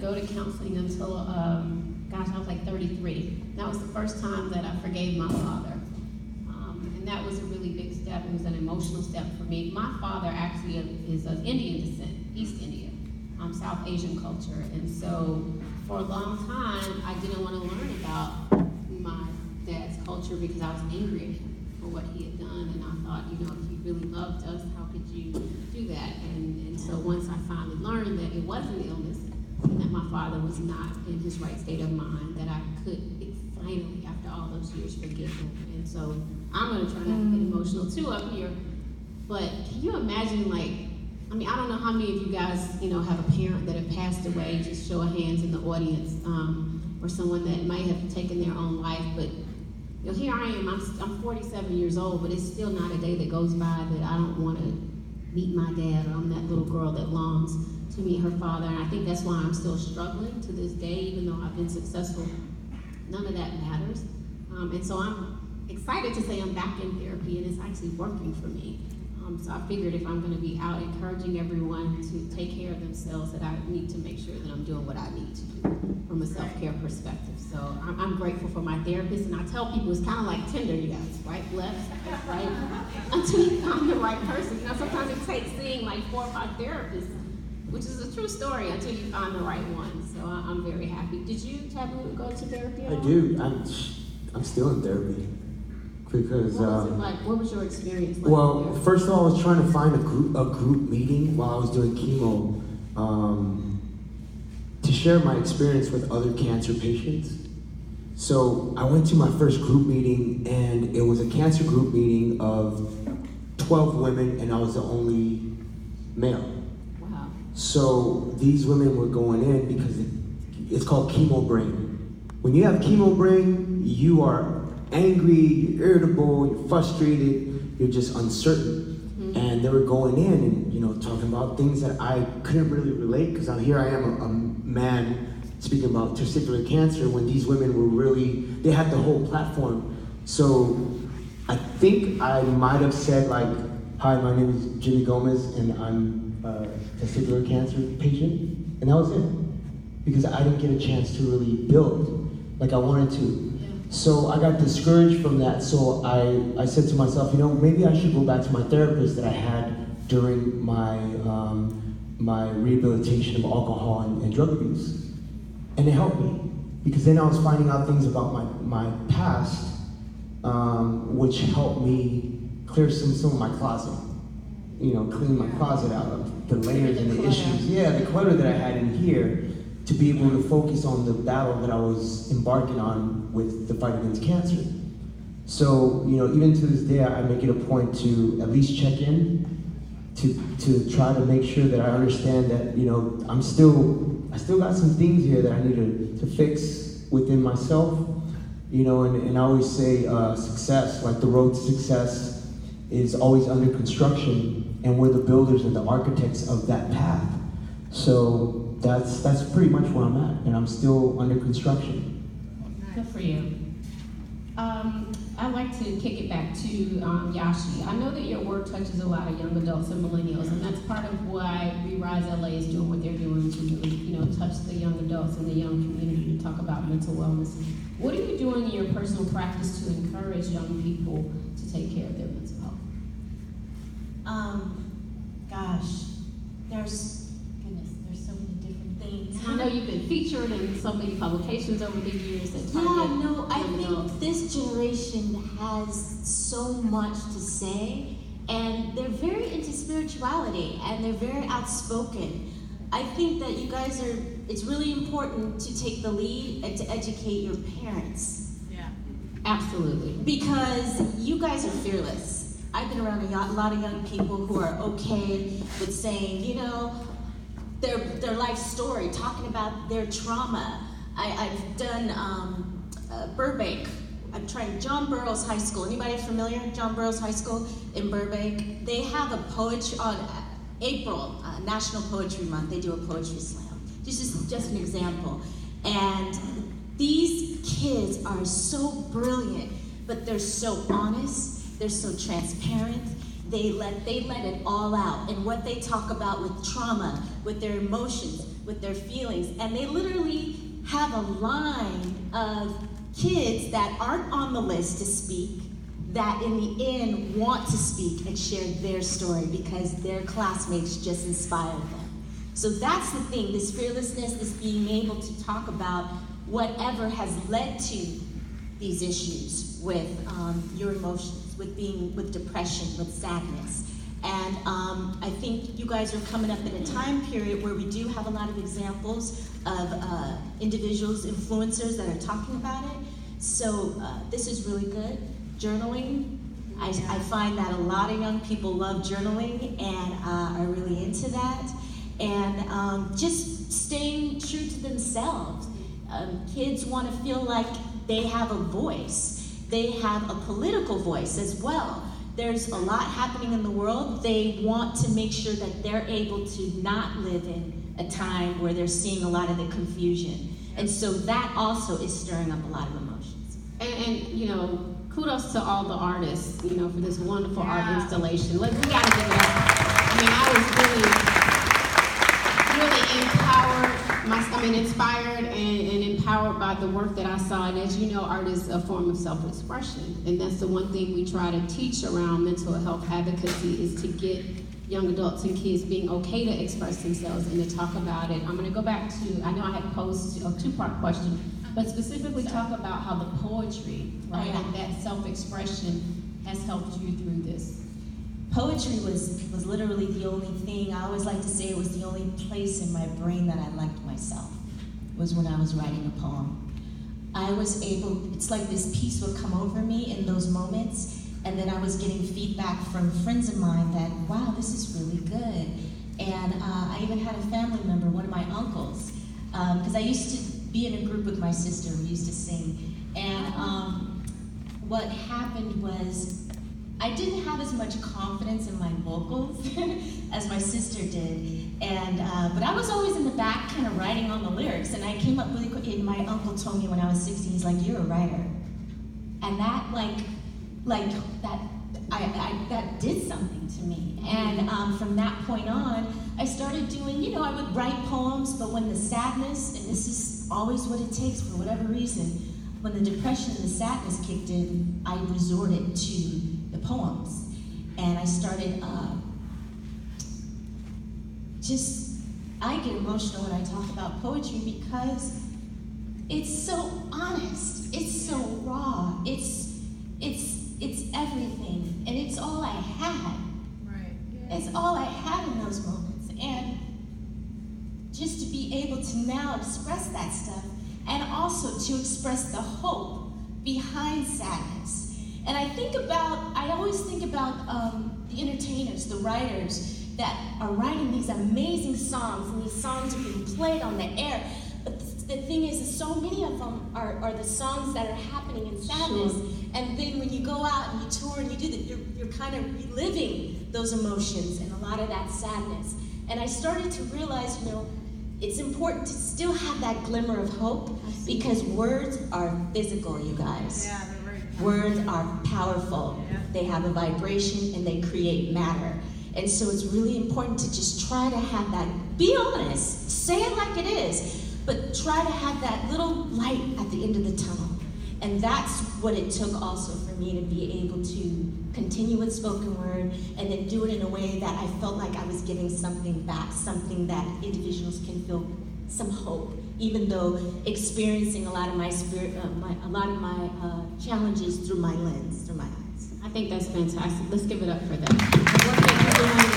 go to counseling until, I was like 33. That was the first time that I forgave my father. And that was a really big step. It was an emotional step for me. My father actually is of Indian descent, East India, South Asian culture. And so for a long time, I didn't want to learn about my dad's culture because I was angry at him for what he had done. And I thought, if he really loved us, how could you do that? And so once I finally learned that it was an illness and that my father was not in his right state of mind, that I could finally, after all those years, forgive him. And so I'm going to try not to get emotional too up here, but can you imagine, I don't know how many of you guys, have a parent that have passed away, just show of hands in the audience, or someone that might have taken their own life, but here I am, I'm 47 years old, but it's still not a day that goes by that I don't want to meet my dad, or I'm that little girl that longs to meet her father, and I think that's why I'm still struggling to this day, even though I've been successful. None of that matters, and so I'm excited to say I'm back in therapy, and it's actually working for me. So I figured if I'm going to be out encouraging everyone to take care of themselves, that I need to make sure that I'm doing what I need to do from a self-care perspective. So I'm grateful for my therapist, and I tell people it's kind of like Tinder, you guys, right, left, right, until you find the right person. Sometimes it takes seeing 4 or 5 therapists, which is a true story, until you find the right one. So I'm very happy. Did you, Taboo, go to therapy at all? I do. I'm still in therapy. Because what was it like? What was your experience like? Well, first of all, I was trying to find a group meeting while I was doing chemo to share my experience with other cancer patients. So I went to my first group meeting, and it was a cancer group meeting of 12 women, and I was the only male. Wow. So these women were going in because it's called chemo brain. When you have chemo brain, you are angry, you're irritable, you're frustrated, you're just uncertain. Mm-hmm. And they were going in and, talking about things that I couldn't really relate, because here I am, a man speaking about testicular cancer, when these women were they had the whole platform. So I think I might have said hi, my name is Jimmy Gomez, and I'm a testicular cancer patient, and that was it. Because I didn't get a chance to really build like I wanted to. So I got discouraged from that, so I said to myself, maybe I should go back to my therapist that I had during my my rehabilitation of alcohol and drug abuse. And it helped me, because then I was finding out things about my past, which helped me clear some of my closet. Clean my closet out of the layers and the issues. Yeah, the clutter that I had in here, to be able to focus on the battle that I was embarking on with the fight against cancer. So, even to this day, I make it a point to at least check in, to try to make sure that I understand that, I still got some things here that I need to fix within myself, and I always say success, like the road to success is always under construction, and we're the builders and the architects of that path. So that's pretty much where I'm at, and I'm still under construction. Good for you. I'd like to kick it back to Yashi. I know that your work touches a lot of young adults and millennials, and that's part of why Rise LA is doing what they're doing to really, touch the young adults and the young community to talk about mental wellness. What are you doing in your personal practice to encourage young people to take care of their mental health? There's so many different things. I know you've been featured in so many publications over the years that I think this generation has so much to say, and they're very into spirituality, and they're very outspoken. I think that you guys it's really important to take the lead and to educate your parents. Yeah, absolutely. Because you guys are fearless. I've been around a lot of young people who are okay with saying, their life story, talking about their trauma. I've done Burbank. I'm trying John Burroughs High School. Anybody familiar? John Burroughs High School in Burbank. They have a poetry on April, National Poetry Month. They do a poetry slam. This is just an example. And these kids are so brilliant, but they're so honest. They're so transparent. They let it all out. And what they talk about with trauma, with their emotions, with their feelings. And they literally have a line of kids that aren't on the list to speak, that in the end want to speak and share their story because their classmates just inspired them. So that's the thing, this fearlessness, this being able to talk about whatever has led to these issues with your emotions, with depression, with sadness. And I think you guys are coming up in a time period where we do have a lot of examples of individuals, influencers that are talking about it. So this is really good. Journaling, I find that a lot of young people love journaling and are really into that. And just staying true to themselves. Kids want to feel like they have a voice. They have a political voice as well. There's a lot happening in the world. They want to make sure that they're able to not live in a time where they're seeing a lot of the confusion. And so that also is stirring up a lot of emotions. And you know, kudos to all the artists, you know, for this wonderful art installation. Look, we gotta give it up. I mean, I was really empowered, inspired and empowered by the work that I saw. And as you know, art is a form of self-expression. And that's the one thing we try to teach around mental health advocacy, is to get young adults and kids being okay to express themselves and to talk about it. I'm gonna go back to, I know I had posed a two-part question, but specifically talk about how the poetry, right, and that self-expression has helped you through this. Poetry was literally the only thing, I always like to say it was the only place in my brain that I liked myself, was when I was writing a poem. I was able, it's like this peace would come over me in those moments, and then I was getting feedback from friends of mine that, wow, this is really good. And I even had a family member, one of my uncles, because I used to be in a group with my sister, we used to sing. And what happened was, I didn't have as much confidence in my vocals as my sister did. And but I was always in the back kind of writing on the lyrics. And I came up really quick, and my uncle told me when I was 16, he's like, you're a writer. And that that did something to me. And from that point on, I started doing, you know, I would write poems, but when the sadness, and this is always what it takes for whatever reason, when the depression and the sadness kicked in, I resorted to the poems. And I started I get emotional when I talk about poetry because it's so honest, it's so raw, it's everything, and it's all I had. Right. Yeah. It's all I had in those moments. And just to be able to now express that stuff, and also to express the hope behind sadness. And I always think about the entertainers, the writers that are writing these amazing songs, and these songs are being played on the air. But the thing is so many of them are the songs that are happening in sadness. Sure. And then when you go out and you tour and you do that, you're kind of reliving those emotions and a lot of that sadness. And I started to realize, you know, it's important to still have that glimmer of hope, because words are physical, you guys. Yeah, they're very powerful. Words are powerful. Yeah. They have a vibration and they create matter. And so it's really important to just try to have that, be honest, say it like it is, but try to have that little light at the end of the tunnel. And that's what it took also for me to be able to continue with spoken word, and then do it in a way that I felt like I was giving something back, something that individuals can feel some hope, even though experiencing a lot of my challenges through my lens, through my eyes. I think that's fantastic. Let's give it up for that. The work that you're doing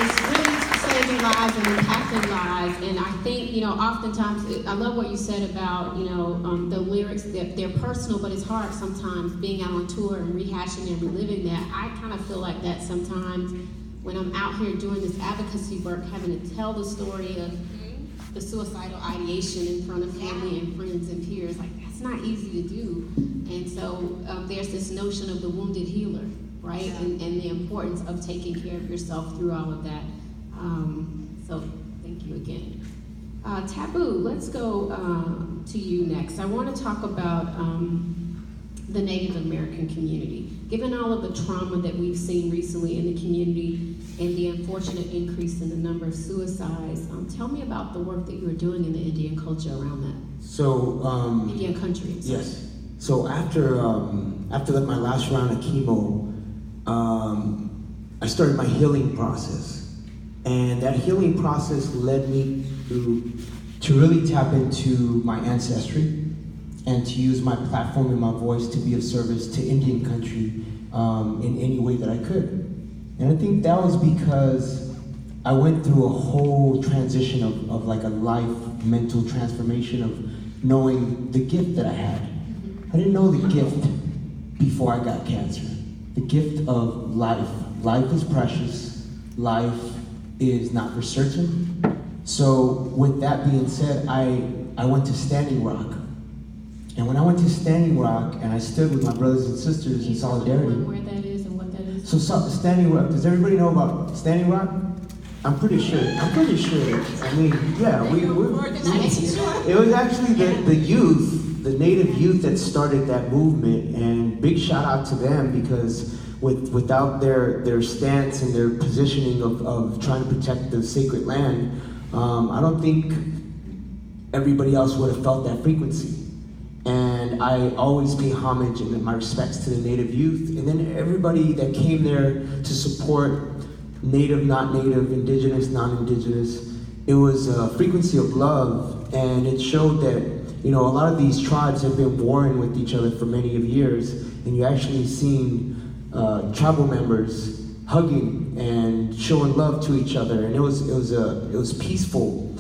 is really saving lives and impacting lives. And I think, you know, oftentimes, I love what you said about, you know, the lyrics, they're personal, but it's hard sometimes being out on tour and rehashing and reliving that. I kind of feel like that sometimes when I'm out here doing this advocacy work, having to tell the story of the suicidal ideation in front of family and friends and peers. Like, that's not easy to do. And so there's this notion of the wounded healer, right? Yeah. And the importance of taking care of yourself through all of that. So thank you again. Taboo, let's go to you next. I want to talk about the Native American community. Given all of the trauma that we've seen recently in the community and the unfortunate increase in the number of suicides, tell me about the work that you're doing in the Indian culture around that. So, Indian country. I'm sorry. yes. So after my last round of chemo, I started my healing process. And that healing process led me to really tap into my ancestry and to use my platform and my voice to be of service to Indian country in any way that I could. And I think that was because I went through a whole transition of like a life mental transformation of knowing the gift that I had. I didn't know the gift before I got cancer. The gift of life. Life is precious. Life is not for certain. So with that being said, I went to Standing Rock. And when I went to Standing Rock and I stood with my brothers and sisters in solidarity. Where that is and what that is? So Standing Rock, does everybody know about Standing Rock? I'm pretty sure. I mean, yeah, it was actually the youth, the Native youth that started that movement, and big shout out to them because without their stance and their positioning of trying to protect the sacred land, I don't think everybody else would have felt that frequency. And I always pay homage and my respects to the Native youth, and then everybody that came there to support Native, not Native, Indigenous, non-Indigenous. It was a frequency of love, and it showed that, you know, a lot of these tribes have been warring with each other for many of years, and you actually seen tribal members hugging and showing love to each other, and it was peaceful,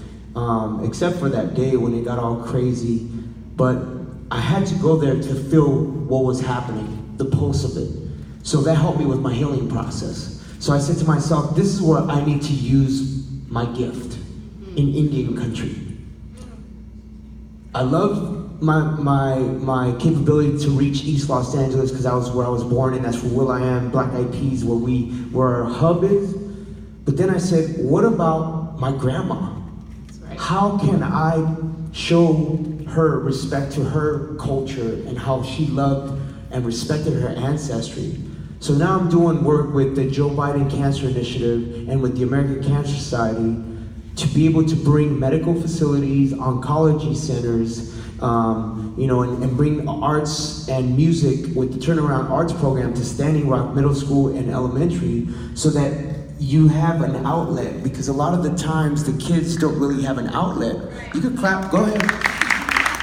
except for that day when it got all crazy. But I had to go there to feel what was happening, the pulse of it. So that helped me with my healing process. So I said to myself, this is where I need to use my gift in Indian country. I love my capability to reach East Los Angeles because that was where I was born, and that's where will.i.am, Black Eyed Peas, where our hub is. But then I said, what about my grandma? That's right. How can I show her respect to her culture and how she loved and respected her ancestry? So now I'm doing work with the Joe Biden Cancer Initiative and with the American Cancer Society to be able to bring medical facilities, oncology centers, and bring arts and music with the Turnaround Arts Program to Standing Rock Middle School and Elementary so that you have an outlet, because a lot of the times the kids don't really have an outlet. You can clap, go ahead.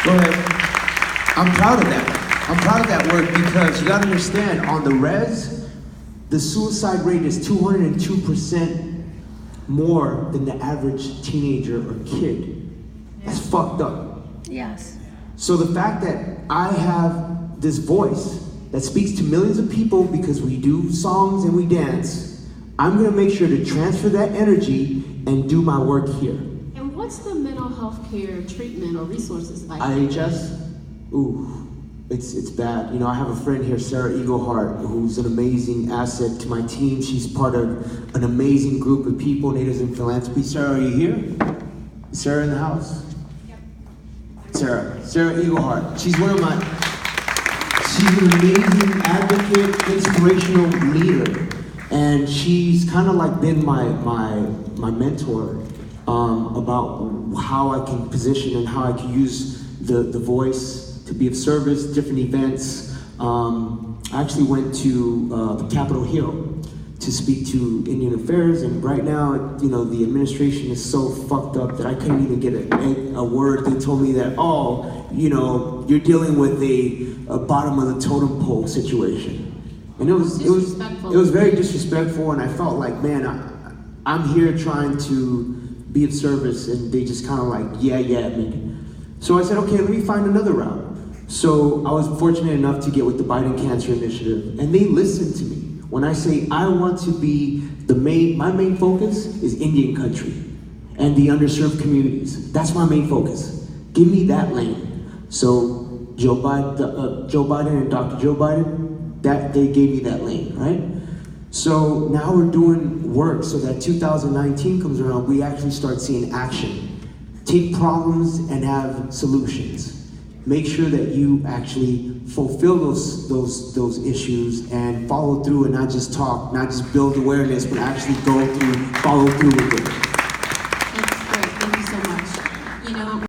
Go ahead. I'm proud of that. I'm proud of that work because you gotta understand, on the res, the suicide rate is 202% more than the average teenager or kid. That's fucked up. Yes. So the fact that I have this voice that speaks to millions of people because we do songs and we dance, I'm gonna make sure to transfer that energy and do my work here. And what's the mental health care treatment or resources like? IHS? Ooh, it's bad. You know, I have a friend here, Sarah Eaglehart, who's an amazing asset to my team. She's part of an amazing group of people, Natives in Philanthropy. Sarah, are you here? Is Sarah in the house? Yep. Sarah Eaglehart. She's an amazing advocate, inspirational leader. And she's kind of like been my mentor about how I can position and how I can use the voice to be of service, different events. I actually went to the Capitol Hill to speak to Indian Affairs, and right now, you know, the administration is so fucked up that I couldn't even get a word. They told me that, oh, you know, you're dealing with a bottom of the totem pole situation. And it was very disrespectful, and I felt like, man, I'm here trying to be of service, and they just kind of like, yeah, me. So I said, okay, let me find another route. So I was fortunate enough to get with the Biden Cancer Initiative, and they listened to me. When I say I want to be my main focus is Indian country and the underserved communities. That's my main focus. Give me that lane. So Joe Biden and Dr. Joe Biden, they gave me that lane, right? So now we're doing work so that 2019 comes around, we actually start seeing action. Take problems and have solutions. make sure that you actually fulfill those issues and follow through, and not just talk, not just build awareness, but actually go through, follow through with it.